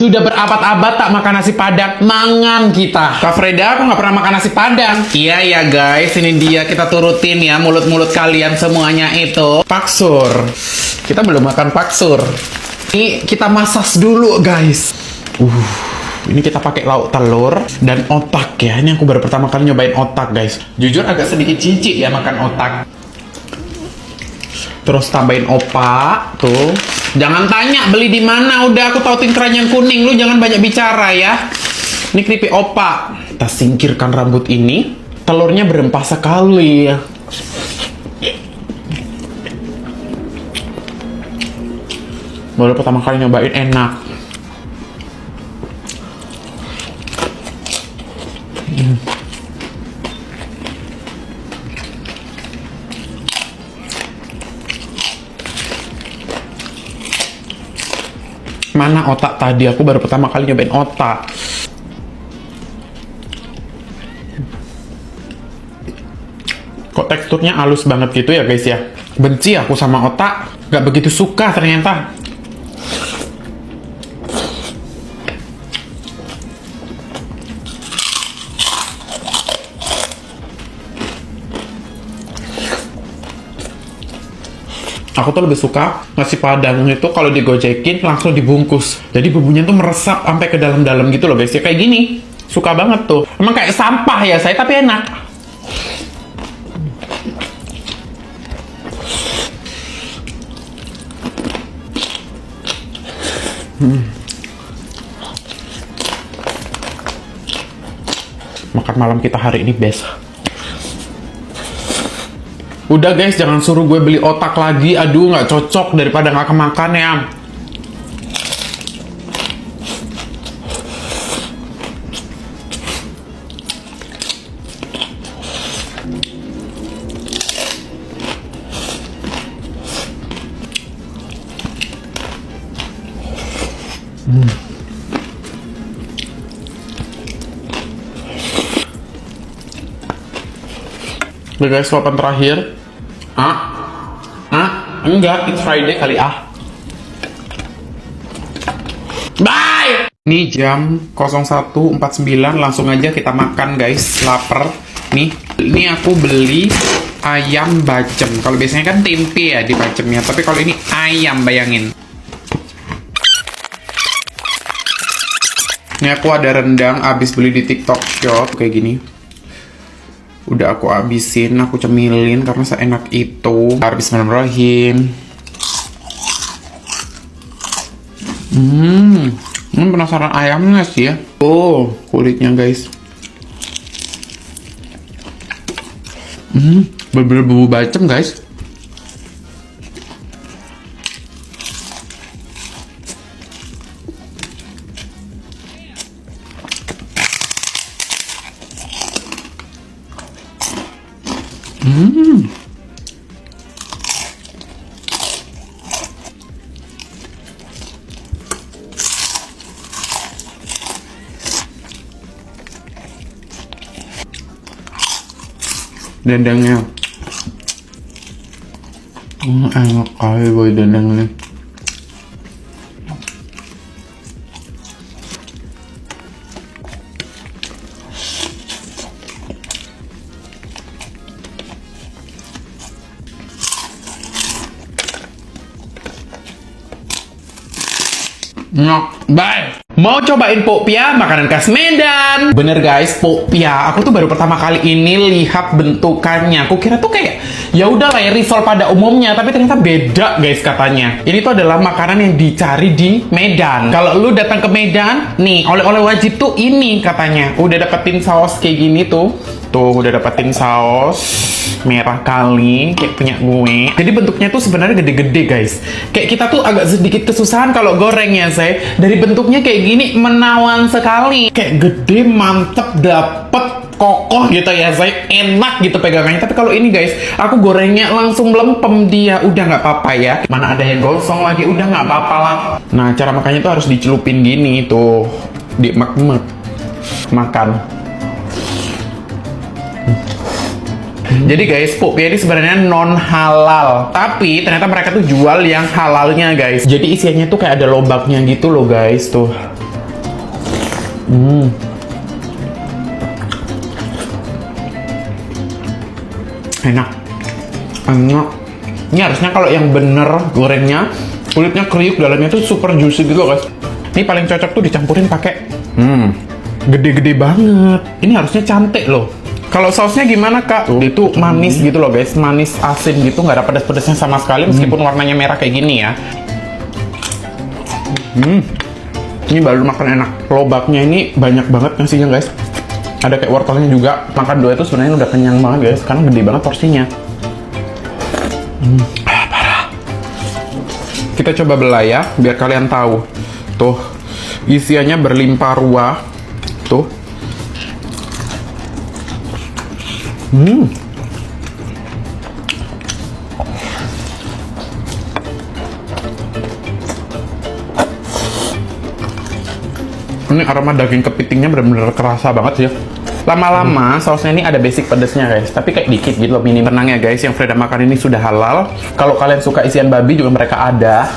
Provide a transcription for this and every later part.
Sudah berabad-abad tak makan nasi padang, mangan kita. Kak Freda, aku nggak pernah makan nasi padang. Iya ya guys, ini dia kita turutin ya mulut-mulut kalian semuanya itu. Paksur. Kita belum makan paksur. Ini kita masas dulu guys. Ini kita pakai lauk telur dan otak ya. Ini aku baru pertama kali nyobain otak guys. Jujur agak sedikit jijik ya makan otak. Terus tambahin opak tuh. Jangan tanya beli di mana, udah aku tautin keranjang kuning. Lu jangan banyak bicara ya. Ini keripik opak. Kita singkirkan rambut ini. Telurnya berempah sekali ya. Baru pertama kali nyobain enak. Mana otak tadi? Aku baru pertama kali nyobain otak. Kok teksturnya halus banget gitu ya guys ya? Benci aku sama otak. Gak begitu suka ternyata. Aku tuh lebih suka nasi padang itu kalau digojekin langsung dibungkus. Jadi bumbunya tuh meresap sampai ke dalam-dalam gitu loh guys. Ya kayak gini. Suka banget tuh. Emang kayak sampah ya saya, tapi enak. Makan malam kita hari ini best. Udah guys, jangan suruh gue beli otak lagi. Aduh, nggak cocok daripada nggak kemakan ya. Udah guys, suapan terakhir. Enggak, it's Friday kali Bye! Nih jam 01.49, langsung aja kita makan guys, lapar. Nih, ini aku beli ayam bacem. Kalau biasanya kan tempe ya di bacemnya, tapi kalau ini ayam, bayangin. Ini aku ada rendang, abis beli di TikTok Shop, kayak gini. Udah aku habisin, aku cemilin karena seenak itu. Bismillahirrahmanirrahim. Ini penasaran ayamnya sih ya. Oh, kulitnya guys. Bener-bener bumbu bacem guys. Dendengnya enak kali boy dendengnya. Bye. Mau cobain popia, makanan khas Medan. Bener guys, popia. Aku tuh baru pertama kali ini lihat bentukannya. Aku kira tuh kayak ya udah lah ya risol pada umumnya, tapi ternyata beda guys katanya. Ini tuh adalah makanan yang dicari di Medan. Kalau lu datang ke Medan, nih oleh-oleh wajib tuh ini katanya. Udah dapetin saus kayak gini tuh. Tuh udah dapetin saus merah kali kayak punya gue. Jadi bentuknya tuh sebenarnya gede-gede guys. Kayak kita tuh agak sedikit kesusahan kalau goreng ya saya. Dari bentuknya kayak gini menawan sekali. Kayak gede, mantep, dapet, kokoh gitu ya saya. Enak gitu pegangannya. Tapi kalau ini guys, aku gorengnya langsung melempem dia. Udah nggak apa-apa ya. Mana ada yang gosong lagi, udah nggak apa-apa lah. Nah cara makannya tuh harus dicelupin gini tuh. Dimek-mek. Makan. Jadi guys, popia ini sebenarnya non halal, tapi ternyata mereka tuh jual yang halalnya guys. Jadi isiannya tuh kayak ada lobaknya gitu loh guys, tuh Enak. Enak. Ini harusnya kalau yang bener gorengnya, kulitnya kriuk, dalamnya tuh super juicy gitu loh guys. Ini paling cocok tuh dicampurin pakai gede-gede banget. Ini harusnya cantik loh. Kalau sausnya gimana kak? Dia tuh manis gitu loh guys, manis asin gitu, nggak ada pedas-pedasnya sama sekali meskipun warnanya merah kayak gini ya. Ini baru makan enak. Lobaknya ini banyak banget nasinya guys. Ada kayak wortelnya juga. Makan dua itu sebenarnya udah kenyang banget guys, karena gede banget porsinya. Parah. Kita coba belah ya, biar kalian tahu. Tuh, isiannya berlimpah ruah. Tuh. Ini aroma daging kepitingnya benar-benar kerasa banget sih ya. Lama-lama sausnya ini ada basic pedesnya guys, tapi kayak dikit gitu loh, minim. Tenang ya guys, yang Freda makan ini sudah halal. Kalau kalian suka isian babi juga mereka ada.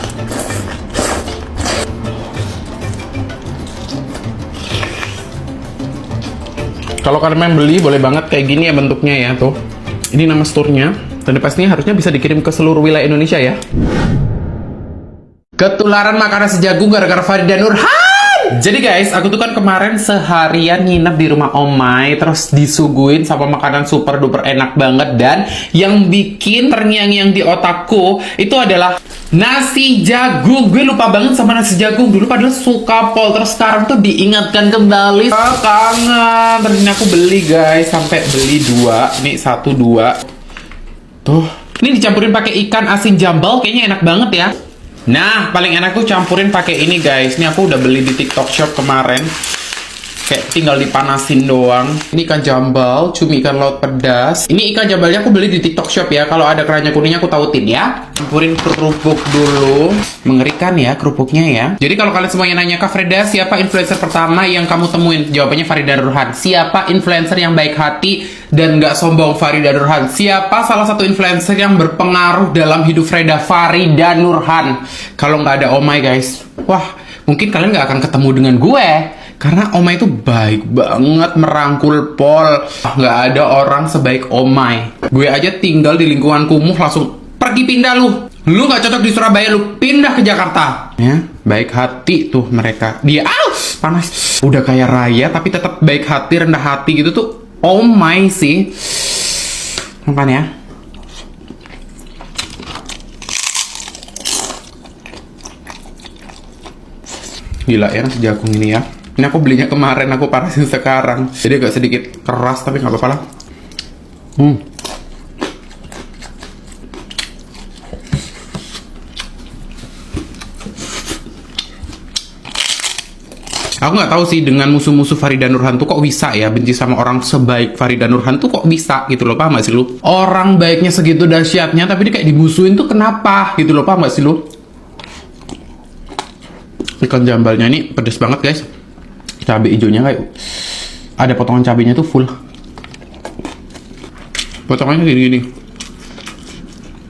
Kalau kalian main beli boleh banget kayak gini ya bentuknya ya tuh. Ini nama store-nya dan pastinya harusnya bisa dikirim ke seluruh wilayah Indonesia ya. Ketularan makanan sejagung gara-gara Farida Nurhan. Jadi guys, aku tuh kan kemarin seharian nginep di rumah Omai, terus disuguhin sama makanan super duper enak banget, dan yang bikin terngiang-ngiang di otakku itu adalah nasi jagung. Gue lupa banget sama nasi jagung dulu, padahal suka pol, terus sekarang tuh diingatkan kembali. Kangen. Terus ini aku beli guys, sampai beli 2. Nih 1, 2. Tuh, ini dicampurin pakai ikan asin jambal, kayaknya enak banget ya. Nah, paling enak tuh campurin pakai ini guys. Ini aku udah beli di TikTok Shop kemarin. Kayak tinggal dipanasin doang. Ini ikan jambal, cumi ikan laut pedas. Ini ikan jambalnya aku beli di TikTok Shop ya. Kalau ada keranjang kuningnya aku tautin ya. Campurin kerupuk dulu. Mengerikan ya kerupuknya ya. Jadi kalau kalian semuanya nanya, Kak Freda, siapa influencer pertama yang kamu temuin? Jawabannya Farida Nurhan. Siapa influencer yang baik hati dan nggak sombong? Farida Nurhan. Siapa salah satu influencer yang berpengaruh dalam hidup Freda? Farida Nurhan. Kalau nggak ada Omai guys, wah mungkin kalian nggak akan ketemu dengan gue. Karena Omai itu baik banget merangkul pol. Nggak ada orang sebaik Omai. Gue aja tinggal di lingkungan kumuh langsung pergi pindah lu. Lu nggak cocok di Surabaya, lu pindah ke Jakarta. Ya, baik hati tuh mereka. Dia, panas. Udah kaya raya tapi tetap baik hati, rendah hati gitu tuh. Omai sih. Makan ya. Gila ya nasi jagung ini ya. Ini aku belinya kemarin, aku parasin sekarang. Jadi agak sedikit keras, tapi nggak apa-apa lah. Aku nggak tahu sih dengan musuh-musuh Farida Nurhan tuh kok bisa ya benci sama orang sebaik Farida Nurhan tuh kok bisa gitu loh, paham gak sih lu? Orang baiknya segitu dahsyatnya, tapi dia kayak dimusuhin tuh kenapa gitu loh, paham gak sih lu? Ikan jambalnya ini pedes banget guys. Cabai hijaunya kayak ada potongan cabenya tuh full. Potongannya gini-gini.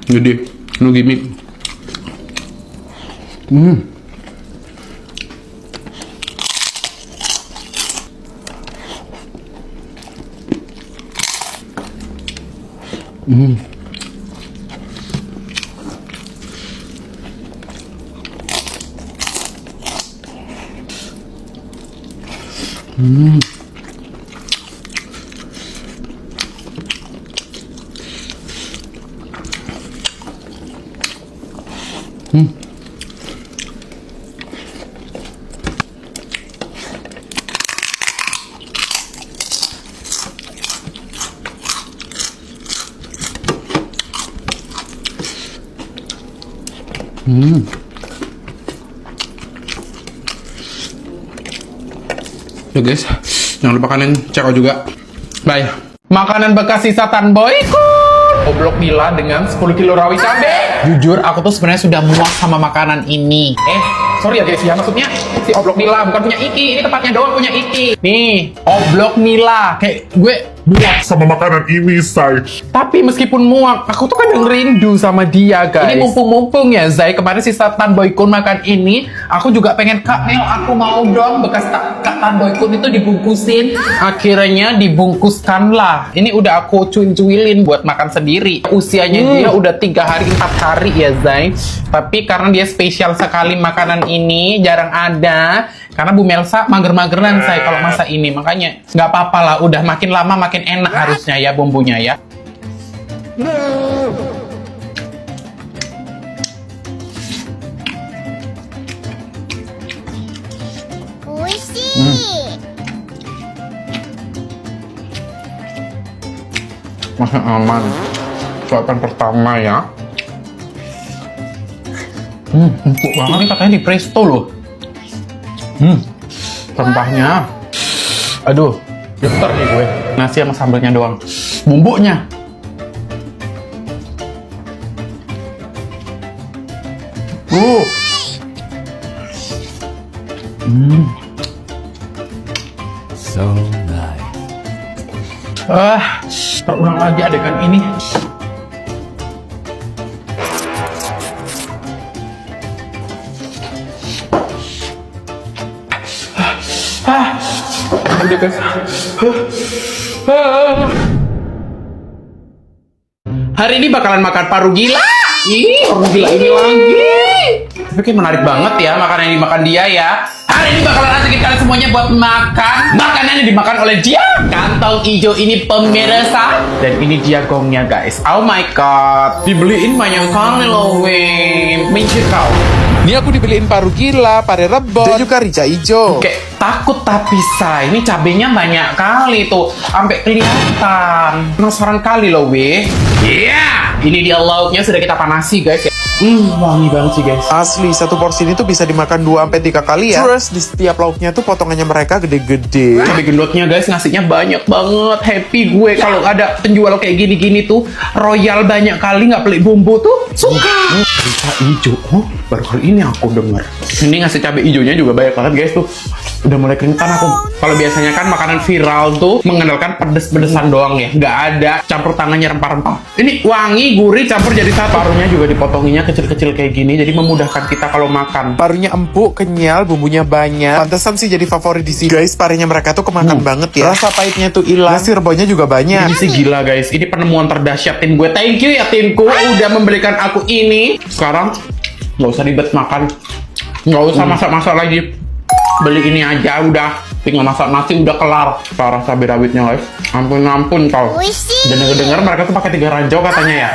Gede, no gimmick. Yo guys, jangan lupa kalian check out juga. Bye. Makanan bekas sisa Tan Boy Kun. Oblok nila dengan 10 kilo rawi cabai. Jujur, aku tuh sebenarnya sudah muak sama makanan ini. Sorry ya guys ya, maksudnya si Oblok Nila bukan punya Iki, ini tempatnya doang punya Iki. Nih, Oblok Nila, kayak gue muak sama makanan ini, say. Tapi meskipun muak, aku tuh kadang rindu sama dia, guys. Ini mumpung-mumpung ya, Zai. Kemarin si Tan Boy Kun makan ini, aku juga pengen, Kak Mel, aku mau dong bekas Kak Tan Boy Kun itu dibungkusin. Akhirnya dibungkuskanlah. Ini udah aku cuin-cuilin buat makan sendiri. Usianya dia udah 3 hari, 4 hari ya, Zai. Tapi karena dia spesial sekali makanan ini, jarang ada. Karena Bu Melsa mager-mageran saya kalau masak ini. Makanya nggak apa-apa lah, udah makin lama makin enak harusnya ya bumbunya ya. Masih aman. Suapan pertama ya. Empuk banget. Ini katanya di presto loh. Rempahnya. Aduh, geter nih gue. Nasi sama sambelnya doang. Bumbunya. So nice. Terulang lagi adegan ini. Udah guys. Hari ini bakalan makan paru gila. Ih, paru gila ini lagi. Tapi kayak menarik banget ya makanan yang dimakan dia ya. Hari ini bakalan ajakin kalian semuanya buat makan makanan yang dimakan oleh dia. Kantong hijau ini pemirsa. Dan ini dia gongnya guys. Oh my god. Dibeliin banyak kali loh weh. Minci kau. Ini aku dibeliin paru gila, pare rebon, dan juga rica hijau. Kayak takut tapi say, ini cabenya banyak kali tuh, sampai kelihatan. Penasaran kali loh weh. Iya, ini dia lauknya sudah kita panasi guys. Wangi banget sih guys. Asli, satu porsi ini tuh bisa dimakan 2-3 kali ya. Terus di setiap lauknya tuh potongannya mereka gede-gede. Cabai gendotnya guys ngasihnya banyak banget. Happy gue kalau ada penjual kayak gini-gini tuh. Royal banyak kali nggak pelik bumbu tuh. Suka. Rica hijau. Oh, baru kali ini aku denger. Ini ngasih cabai hijaunya juga banyak banget guys tuh. Udah mulai keringetan aku. Kalau biasanya kan makanan viral tuh mengandalkan pedes-pedesan doang ya. Nggak ada campur tangannya rempah-rempah. Ini wangi, gurih, campur jadi satu. Parunya juga dipotonginya kecil-kecil kayak gini. Jadi memudahkan kita kalau makan. Parunya empuk, kenyal, bumbunya banyak. Pantesan sih jadi favorit di sini. Guys, parunya mereka tuh kemakan banget ya. Rasa pahitnya tuh hilang. Nasi rebonnya juga banyak. Ini sih gila guys. Ini penemuan terdahsyat tim gue. Thank you ya timku udah memberikan aku ini. Sekarang nggak usah ribet makan. Nggak usah masak-masak lagi. Beli ini aja udah, tinggal masak nasi udah kelar. Parah cabai rawitnya guys, ampun tau. Dan denger mereka tuh pakai 3 ranjau katanya ya.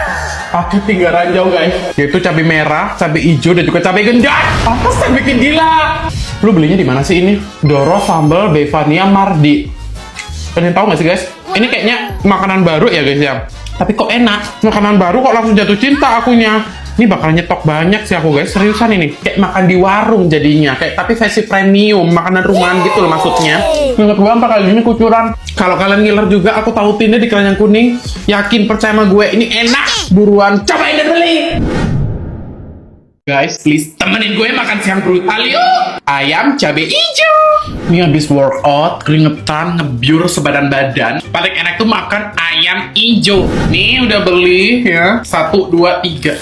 Pakai 3 ranjau guys, yaitu cabai merah, cabai hijau dan juga cabai gendot. Apa sih bikin gila? Lu belinya di mana sih ini? Doro Sambal Bevania Mardi. Kalian tahu nggak sih guys? Ini kayaknya makanan baru ya guys ya. Tapi kok enak? Makanan baru kok langsung jatuh cinta akunya. Ini bakal nyetok banyak sih aku guys, seriusan ini. Kayak makan di warung jadinya, kayak tapi versi premium, makanan rumahan gitu loh maksudnya. Menurut gue 4 kali ini kucuran. Kalau kalian ngiler juga, aku tahu tinnya di keranjang kuning. Yakin percaya sama gue, ini enak. Buruan cobain dan beli. Guys, please temenin gue makan siang brutal yuk. Ayam cabai hijau. Ini habis workout, keringetan, ngebiur sebadan badan. Paling enak tuh makan ayam hijau. Nih udah beli ya. 1, 2, 3.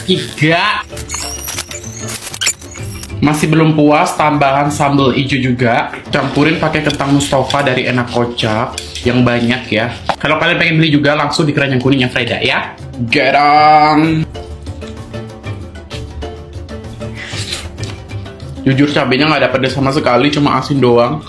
Masih belum puas, tambahan sambal hijau juga. Campurin pakai kentang Mustafa dari Enak Kocak yang banyak ya. Kalau kalian pengen beli juga langsung di keranjang kuningnya Freda ya. Get on. Jujur cabenya nggak ada pedas sama sekali, cuma asin doang.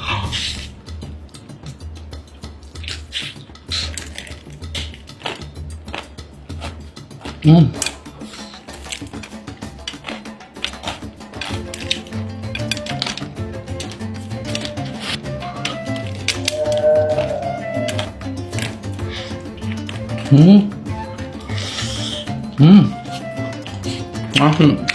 Asin.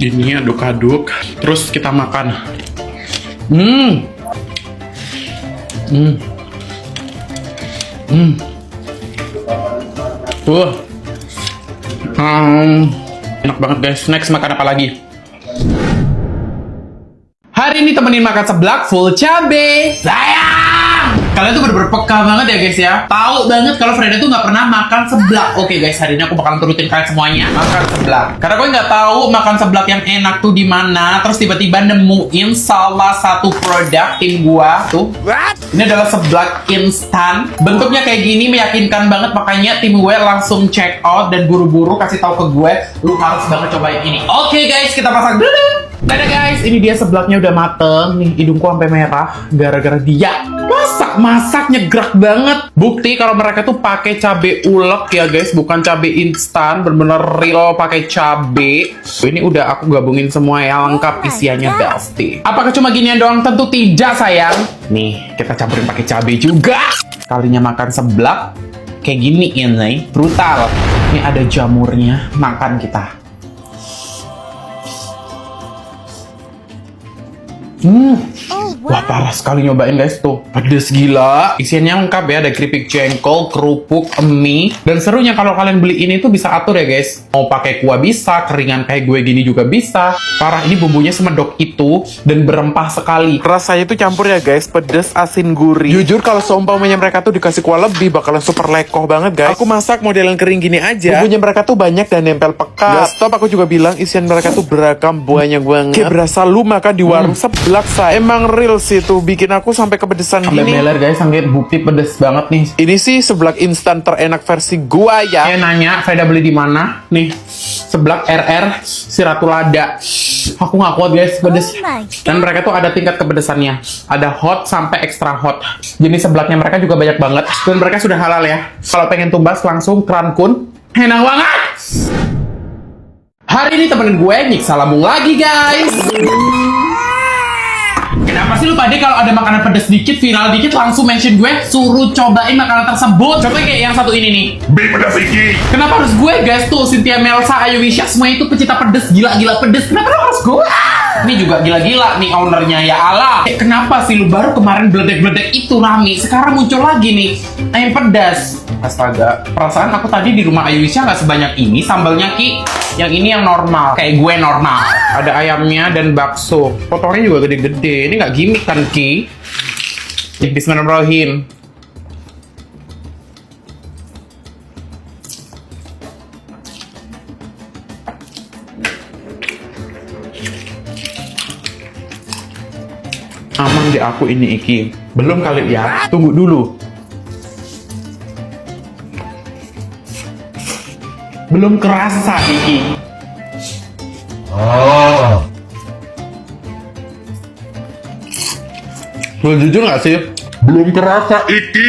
Ini aduk-aduk, terus kita makan. Tuh. Enak banget guys. Next makan apa lagi? Hari ini temenin makan seblak full cabe. Sayang! Kalian tuh bener-bener peka banget ya guys ya. Tahu banget kalau Freda tuh nggak pernah makan seblak. Oke guys, hari ini aku bakalan turutin kalian semuanya makan seblak. Karena gue nggak tahu makan seblak yang enak tuh di mana. Terus tiba-tiba nemuin salah satu produk tim gua tuh. Ini adalah seblak instan. Bentuknya kayak gini meyakinkan banget, makanya tim gue langsung check out dan buru-buru kasih tahu ke gue, lu harus banget cobain ini. Oke guys, kita masak dulu. Dadah guys, ini dia seblaknya udah mateng. Nih, hidungku sampai merah gara-gara dia masaknya gerak banget. Bukti kalau mereka tuh pakai cabe ulek ya guys, bukan cabe instan, bener-bener real pakai cabe. Ini udah aku gabungin semua ya, lengkap isiannya Belsti. Apakah cuma ginian doang? Tentu tidak sayang. Nih, kita campurin pakai cabe juga. Kalinya makan seblak kayak gini ini, brutal. Ini ada jamurnya, makan kita. Wah parah sekali nyobain guys tuh, pedes gila. Isiannya lengkap ya, ada keripik jengkol, kerupuk, mie. Dan serunya kalau kalian beli ini tuh bisa atur ya guys. Mau pakai kuah bisa, keringan kayak gue gini juga bisa. Parah, ini bumbunya semedok itu dan berempah sekali. Rasanya tuh campur ya guys, pedes, asin, gurih. Jujur kalau seumpamanya mereka tuh dikasih kuah lebih bakalan super lekoh banget guys. Aku masak modelan kering gini aja. Bumbunya mereka tuh banyak dan nempel pekat. Gak stop, aku juga bilang isian mereka tuh beragam, banyak banget. Kayak berasa lu makan di warung seblak say. Emang real sih tuh, bikin aku sampai kepedesan Sampai gini. beler guys, sampai bukti pedes banget nih. Ini sih seblak instan terenak versi gua ya. Saya nanya, Freda beli di mana? Nih, seblak RR Siratulada. Aku nggak kuat guys, pedes. Dan mereka tuh ada tingkat kepedesannya. Ada hot sampai extra hot. Jenis seblaknya mereka juga banyak banget. Dan mereka sudah halal ya. Kalau pengen tumbas langsung Krankun. Enak banget! Hari ini temenin gue nyiksa lambung lagi guys. Kenapa sih lu pada kalau ada makanan pedas dikit, viral dikit langsung mention gue, suruh cobain makanan tersebut? Coba kayak yang satu ini nih. Big pedas iki. Kenapa harus gue guys tuh? Cynthia Melsa, Ayu Wisya, semua itu pecinta pedes, gila-gila pedes. Kenapa harus gue? Ini juga gila-gila nih ownernya, ya Allah. Kenapa sih lu baru kemarin beledek-beledek itu Rami, sekarang muncul lagi nih ayam pedas. Astaga, perasaan aku tadi di rumah Ayu Wisya nggak sebanyak ini sambalnya Ki. Yang ini yang normal, kayak gue normal. Ada ayamnya dan bakso. Potongnya juga gede-gede. Ini nggak gimmick kan Ki? Bismillahirrahmanirrahim. Aman di aku ini Iki. Belum kali ya. Tunggu dulu. Belum kerasa Iki. Lu jujur gak sih? Belum kerasa iki.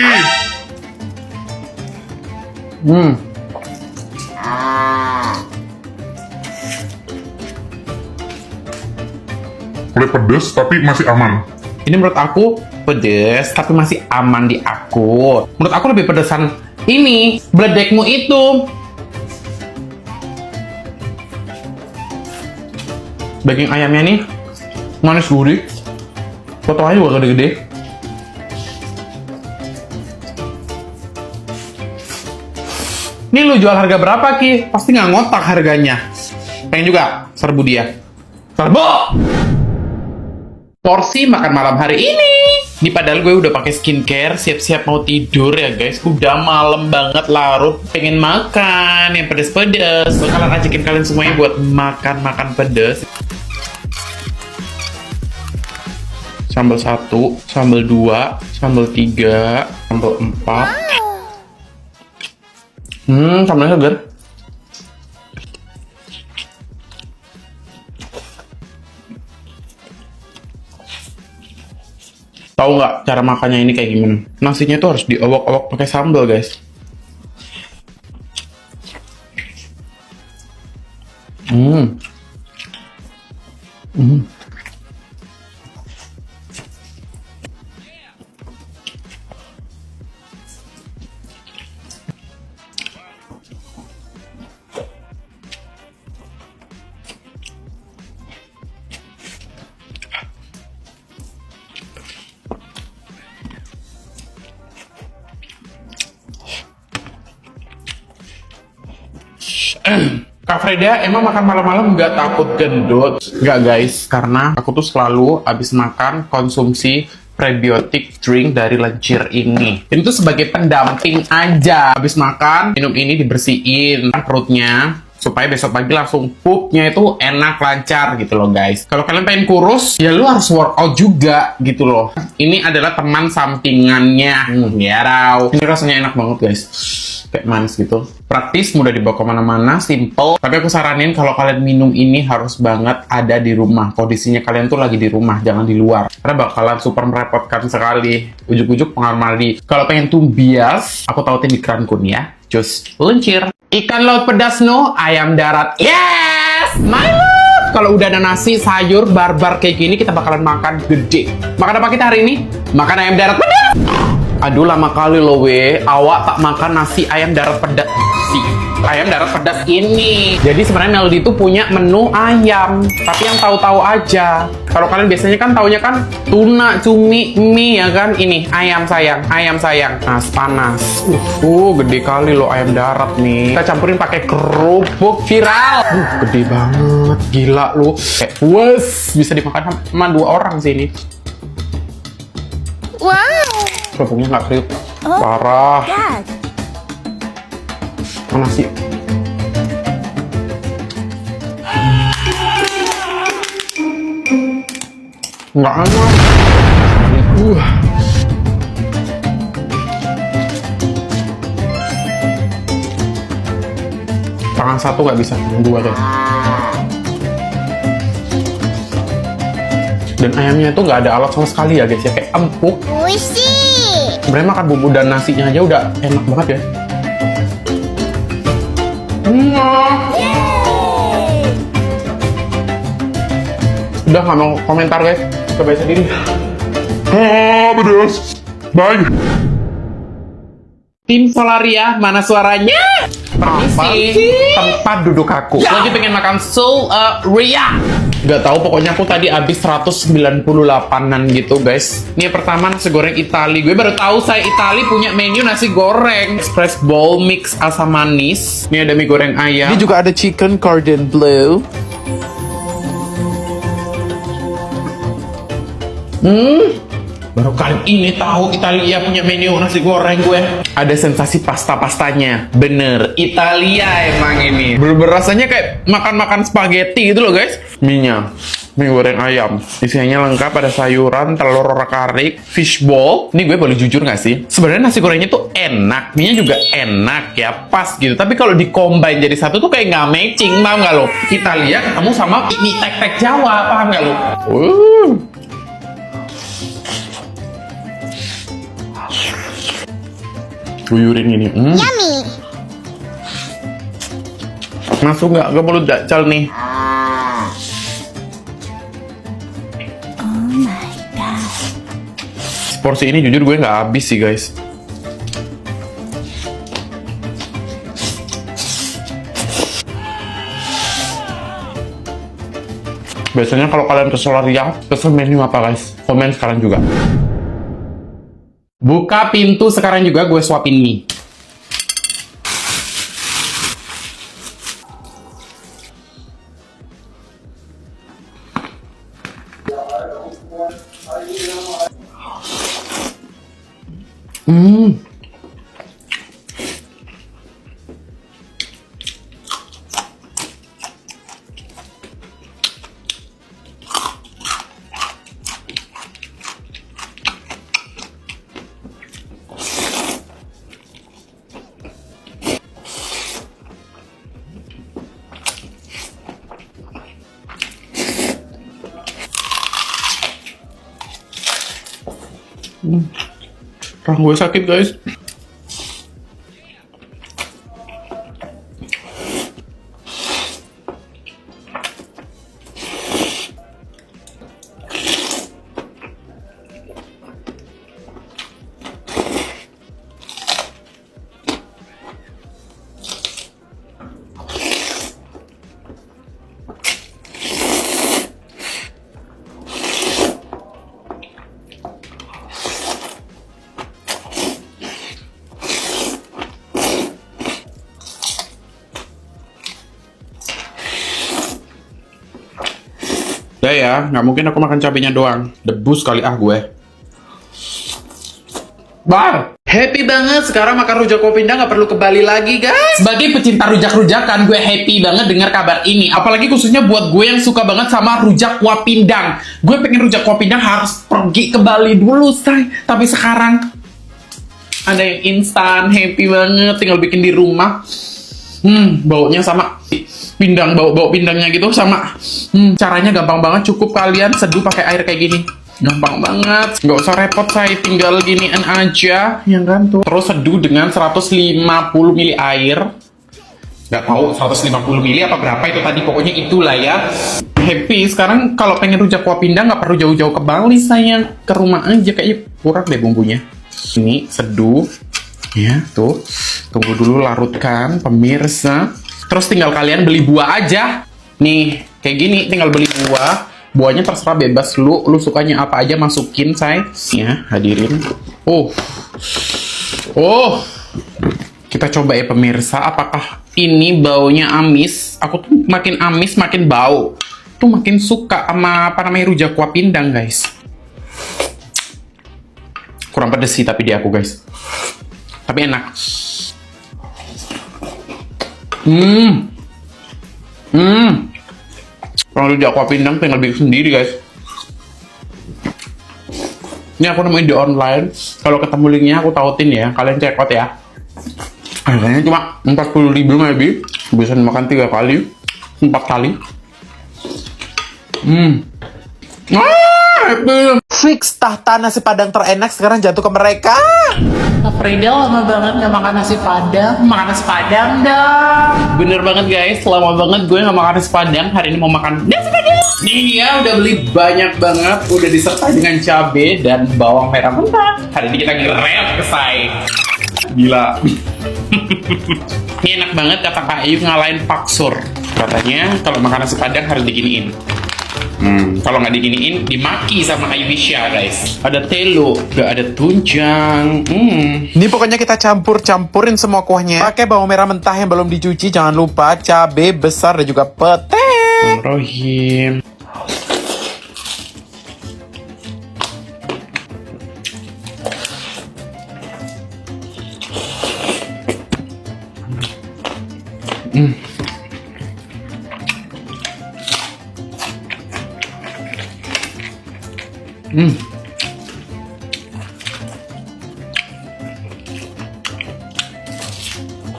Mulai pedes tapi masih aman. Ini menurut aku pedes, tapi masih aman di aku. Menurut aku lebih pedesan ini, beledekmu itu. Daging ayamnya nih manis gurih, potongannya juga gede-gede. Ini lu jual harga berapa Ki? Pasti nggak ngotak harganya. Pengen juga serbu dia. Serbu! Porsi makan malam hari ini. Ini padahal gue udah pakai skincare, siap-siap mau tidur ya guys. Udah malam banget, larut, pengen makan yang pedes-pedes. Bakalan ajakin kalian semuanya buat makan pedes. Sambal 1, sambal 2, sambal 3, sambal 4. Sambalnya segar. Tahu nggak cara makannya ini kayak gimana? Nasinya tuh harus diowok-owok pakai sambal guys. Kak Freda, emang makan malam-malam nggak takut gendut? Nggak guys, karena aku tuh selalu abis makan konsumsi prebiotic drink dari Lencir ini. Ini tuh sebagai pendamping aja. Abis makan, minum ini dibersihin perutnya, supaya besok pagi langsung poopnya itu enak, lancar gitu loh guys. Kalau kalian pengen kurus, ya lu harus workout juga gitu loh. Ini adalah teman sampingannya. Ya raw. Ini rasanya enak banget guys. Kayak manis gitu. Praktis, mudah dibawa kemana-mana, simple. Tapi aku saranin kalau kalian minum ini harus banget ada di rumah. Kondisinya kalian tuh lagi di rumah, jangan di luar. Karena bakalan super merepotkan sekali. Ujuk-ujuk pengaruh mandi. Kalau pengen tuh bias, aku tautin di keran kun ya. Cus, Lencir. Ikan laut pedas no, ayam darat. Yes! My love! Kalau udah ada nasi, sayur, barbar kayak gini, kita bakalan makan gede. Makan apa kita hari ini? Makan ayam darat pedas! Aduh, lama kali loh awak tak makan nasi ayam darat pedas. Ayam darat pedas ini. Jadi sebenarnya Melody itu punya menu ayam, tapi yang tahu-tahu aja. Kalau kalian biasanya kan taunya kan tuna, cumi, mie ya kan. Ini ayam sayang, ayam sayang. Nah, panas. Gede kali loh ayam darat nih. Kita campurin pakai kerupuk viral. Gede banget, gila loh. Kayak wes bisa dimakan sama 2 orang sih ini. Wow. Kerupuknya nggak kriuk. Parah. God. Mana sih? Nggak enak. Tangan satu nggak bisa, 2 deh. Dan ayamnya itu nggak ada alat sama sekali ya guys ya, kayak empuk. Oishi. Sebenarnya makan bumbu dan nasinya aja udah enak banget ya. Udah nggak mau komentar guys, coba sendiri. Pedas. Bye. Tim Solaria, mana suaranya? Permisi, tempat duduk aku. Lagi pengen makan Solaria. Gak tahu, pokoknya aku tadi habis 198-an gitu guys. Ini yang pertama nasi goreng Itali. Gue baru tahu saya Itali punya menu nasi goreng express bowl mix asam manis. Ini ada mie goreng ayam. Ini juga ada chicken cordon bleu. Baru kali ini tahu Italia punya menu nasi goreng gue. Ada sensasi pasta-pastanya. Bener, Italia emang ini. Bener-bener rasanya kayak makan-makan spaghetti gitu loh guys. Mie-nya, mie goreng ayam. Isinya lengkap, ada sayuran, telur orak-arik, fishball. Ini gue boleh jujur gak sih? Sebenarnya nasi gorengnya tuh enak. Mie-nya juga enak ya, pas gitu. Tapi kalau di-combine jadi satu tuh kayak nggak matching, paham gak lo? Italia ketemu sama mie tek-tek Jawa, paham gak lo? Guyurin gini. Yummy. Masuk nggak ke mulut Dakcal nih? Oh my god. Porsi ini jujur gue nggak habis sih guys. Biasanya kalau kalian ke Solaria, pesen menu apa guys? Komen sekarang juga. Buka pintu sekarang juga, gue suapin mie. Rahang gue sakit guys. Ya, nggak mungkin aku makan cabenya doang. Debus kali gue. Bar! Happy banget sekarang makan rujak kuah pindang nggak perlu ke Bali lagi guys. Sebagai pecinta rujak-rujakan, gue happy banget dengar kabar ini. Apalagi khususnya buat gue yang suka banget sama rujak kuah pindang. Gue pengen rujak kuah pindang harus pergi ke Bali dulu, say. Tapi sekarang ada yang instan, happy banget, tinggal bikin di rumah. Baunya sama pindang, bau pindangnya gitu sama. Caranya gampang banget, cukup kalian seduh pakai air kayak gini. Gampang banget, nggak usah repot, saya tinggal ginian aja, yang kan tuh. Terus seduh dengan 150 ml air. Nggak tahu 150 ml apa berapa itu tadi, pokoknya itulah ya. Happy, sekarang kalau pengen rujak kuah pindang nggak perlu jauh-jauh ke Bali, sayang. Ke rumah aja, kayaknya kurang deh bumbunya. Ini seduh, ya tuh. Tunggu dulu larutkan, pemirsa. Terus tinggal kalian beli buah aja. Nih, kayak gini, tinggal beli buah. Buahnya terserah bebas lu sukanya apa aja masukin, say. Ya, hadirin. Oh. Kita coba ya pemirsa, apakah ini baunya amis? Aku tuh makin amis makin bau. Tuh makin suka sama apa namanya rujak kuah pindang, guys. Kurang pedes sih tapi di aku, guys. Tapi enak. Kalau rujak kuah pindang tinggal bikin sendiri, guys. Ini aku nemuin di online. Kalau ketemu linknya aku tautin ya. Kalian check out ya. Harganya cuma 40.000 maybe. Bisa dimakan 3 kali, 4 kali. Happy. Fix tahta nasi padang terenak sekarang jatuh ke mereka. Frida lama banget gak makan nasi padang. Makan nasi padang dong. Bener banget guys, lama banget gue gak makan nasi padang. Hari ini mau makan nasi padang. Nih ya, udah beli banyak banget. Udah disertai dengan cabai dan bawang merah mentah. Hari ini kita ngerel ke say. Gila. Ini enak banget, kata Kak Ayu ngalahin Pak Sur. Katanya kalau makan nasi padang harus diginiin. Kalau nggak diginiin, dimaki sama Aiwisha, guys. Ada telo, nggak ada tunjang. Ini pokoknya kita campurin semua kuahnya. Pakai bawang merah mentah yang belum dicuci, jangan lupa cabai besar dan juga pete. Rohim.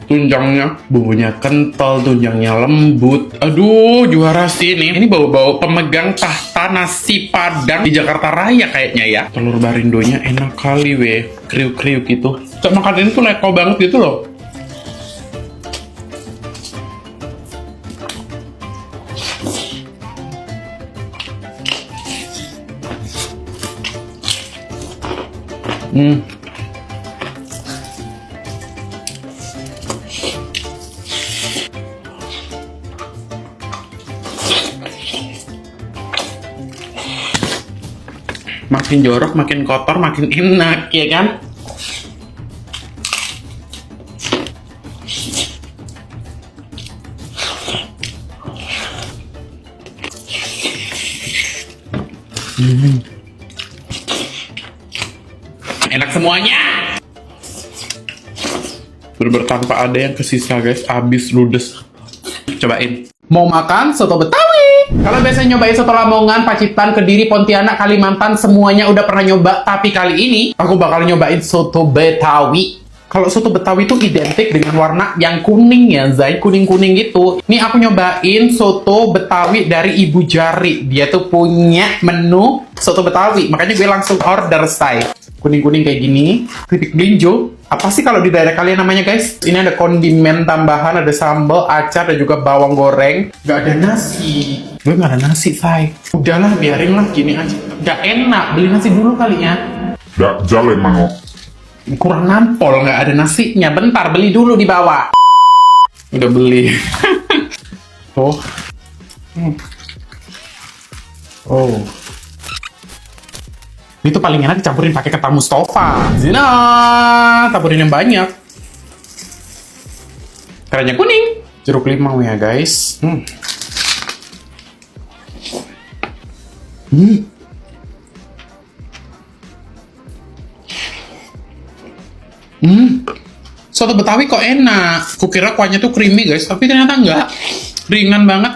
Tunjangnya, bumbunya kental, tunjangnya lembut. Aduh, juara sih ini. Ini bau-bau pemegang tahta nasi padang di Jakarta Raya kayaknya ya. Telur barindonya enak kali weh, kriuk-kriuk gitu. Cok makan ini tuh leko banget gitu loh. Makin jorok, makin kotor, makin enak, ya kan? Enak semuanya. Bener-bener tanpa ada yang kesisa, guys. Abis ludes. Cobain. Mau makan soto Betawi? Kalau biasanya nyobain soto Lamongan, Pacitan, Kediri, Pontianak, Kalimantan, semuanya udah pernah nyoba. Tapi kali ini, aku bakal nyobain soto Betawi. Kalau soto Betawi itu identik dengan warna yang kuning ya, Zai. Kuning-kuning gitu. Ini aku nyobain soto Betawi dari Ibu Jari. Dia tuh punya menu soto Betawi. Makanya gue langsung order, Zai. Kuning-kuning kayak gini. Keripik melinjo. Apa sih kalau di daerah kalian namanya, guys? Ini ada kondimen tambahan, ada sambal, acar, dan juga bawang goreng. Gak ada nasi. Gue gak ada nasi, say. Udahlah, biarin lah gini aja. Gak enak, beli nasi dulu kali ya. Dak jale mango. Kurang nampol, gak ada nasinya. Bentar, beli dulu di bawah. Udah beli. Tuh. Oh. Itu paling enak dicampurin pakai ketan Mustafa. Zina, taburin yang banyak. Kerannya kuning. Jeruk limau ya, guys. Soto Betawi kok enak. Kukira kuahnya tuh creamy guys, tapi ternyata enggak. Ringan banget.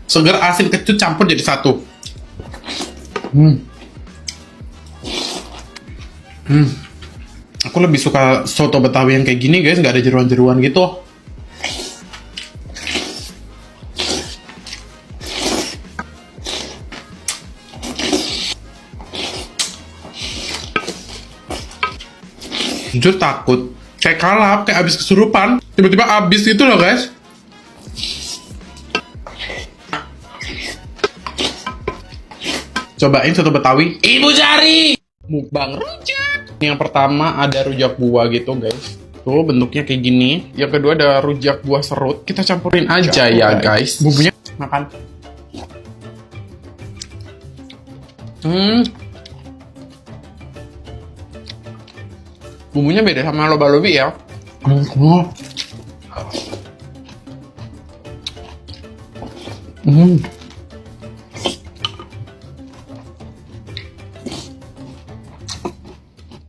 Segar, asin, kecut campur jadi satu. Aku lebih suka soto Betawi yang kayak gini guys, nggak ada jeruan-jeruan gitu. Jujur takut kayak kalap, kayak abis kesurupan, tiba-tiba abis gitu loh guys. Cobain soto Betawi Ibu Jari mukbang rujak. Yang pertama ada rujak buah gitu guys, tuh bentuknya kayak gini. Yang kedua ada rujak buah serut, kita campurin aja ya guys. Bumbunya makan. Bumbunya beda sama loba-lobi ya.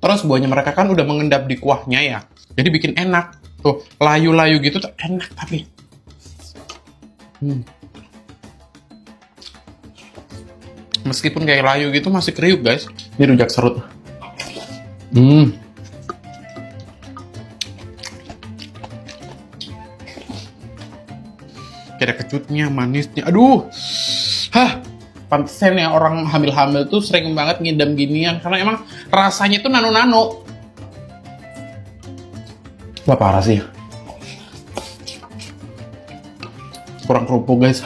Terus buahnya mereka kan udah mengendap di kuahnya ya, jadi bikin enak. Tuh layu-layu gitu tuh enak tapi. Meskipun kayak layu gitu masih kriuk guys. Ini rujak serut. Kayak ada kecutnya, manisnya. Aduh. Pantesan ya orang hamil-hamil tuh sering banget ngidam ginian, karena emang rasanya tuh nano-nano. Wah parah sih. Kurang kerupuk guys.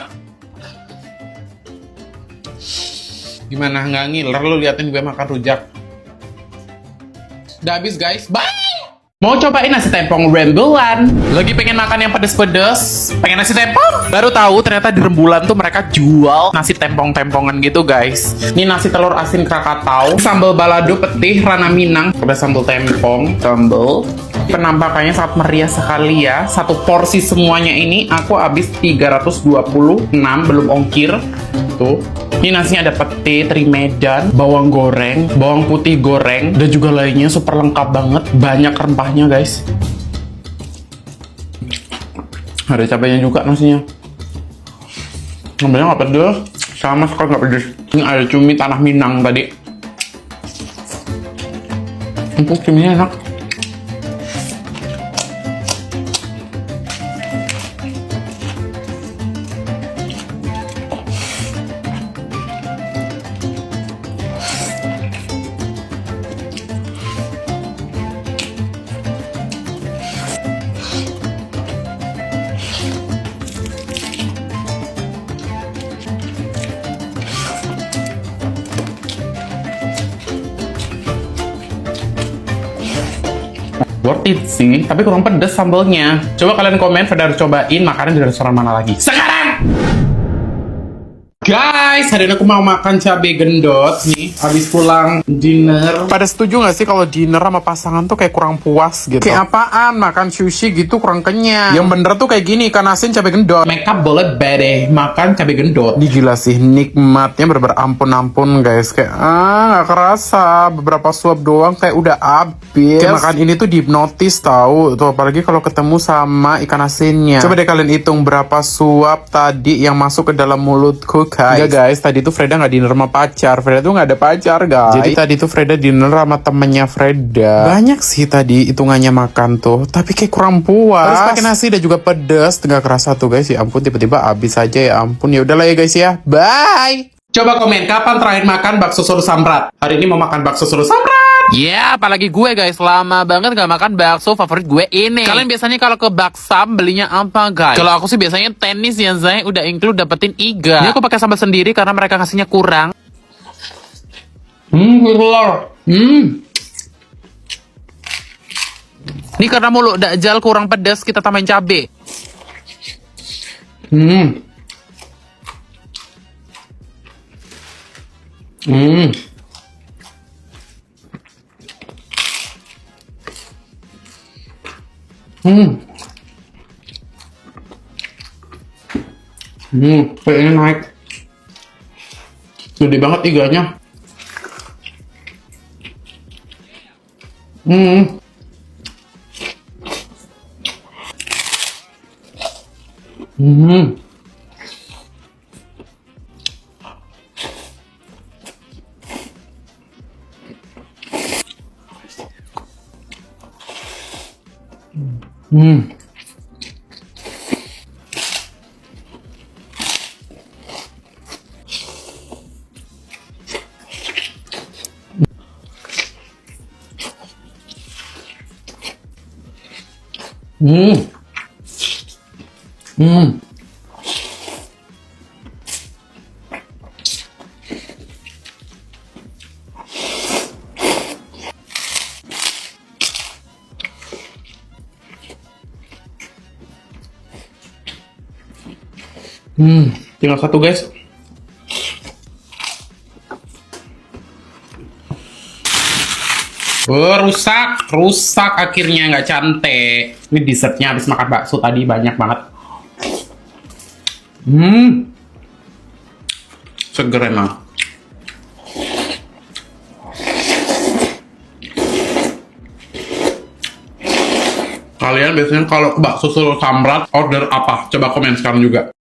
Gimana nggak ngiler lu liatin gue makan rujak. Udah habis guys, bye! Mau cobain nasi tempong Rembulan? Lagi pengen makan yang pedes-pedes? Pengen nasi tempong? Baru tahu ternyata di Rembulan tuh mereka jual nasi tempong-tempongan gitu guys. Ini nasi telur asin Krakatau, sambal balado petih Rana Minang, ada sambal tempong, sambal. Penampakannya sangat meriah sekali ya. Satu porsi semuanya ini aku habis 326 belum ongkir. Tuh. Ini nasinya ada pete, teri Medan, bawang goreng, bawang putih goreng, dan juga lainnya super lengkap banget. Banyak rempahnya guys. Ada cabainya juga nasinya. Sambalnya nggak pedes, sama sekali nggak pedes. Ini ada cumi tanah Minang tadi. Empuk cuminya enak. Worth it sih, tapi kurang pedes sambelnya. Coba kalian komen, Feda harus cobain makanan di restoran mana lagi sekarang. Guys, hari ini aku mau makan cabai gendot nih, habis pulang dinner. Pada setuju gak sih kalau dinner sama pasangan tuh kayak kurang puas gitu? Kayak apaan? Makan sushi gitu kurang kenyang. Yang bener tuh kayak gini, ikan asin cabai gendot. Makeup boleh bede, makan cabai gendot. Ini gila sih, nikmatnya bener-bener ampun-ampun guys. Kayak gak kerasa, beberapa suap doang kayak udah habis. Kayak makan ini tuh dihipnotis tahu. Tuh apalagi kalau ketemu sama ikan asinnya. Coba deh kalian hitung berapa suap tadi yang masuk ke dalam mulutku guys. Enggak guys, tadi tuh Freda gak dinner sama pacar. Freda tuh gak ada pacar guys. Jadi tadi tuh Freda dinner sama temennya Freda. Banyak sih tadi hitungannya makan tuh, tapi kayak kurang puas. Terus pakai nasi dan juga pedas, gak kerasa tuh guys. Ya ampun, tiba-tiba habis aja ya ampun. Ya udahlah ya guys ya. Bye. Coba komen kapan terakhir makan bakso solo samrat. Hari ini mau makan bakso solo samrat. Ya, apalagi gue guys, lama banget gak makan bakso favorit gue ini. Kalian biasanya kalau ke Baksam belinya apa guys? Kalau aku sih biasanya tenis ya Zai, udah include dapetin iga. Ini aku pakai sambal sendiri karena mereka kasihnya kurang. Telur. Ini karena mulut dakjal kurang pedas, kita tambahin cabe. Hmm. Hmm. Kayaknya naik. Gede banget iganya. Tinggal satu guys. Rusak akhirnya, nggak cantik. Ini dessertnya habis makan bakso tadi banyak banget. Seger emang. Kalian biasanya kalau bakso Solo Samrat order apa? Coba komen sekarang juga.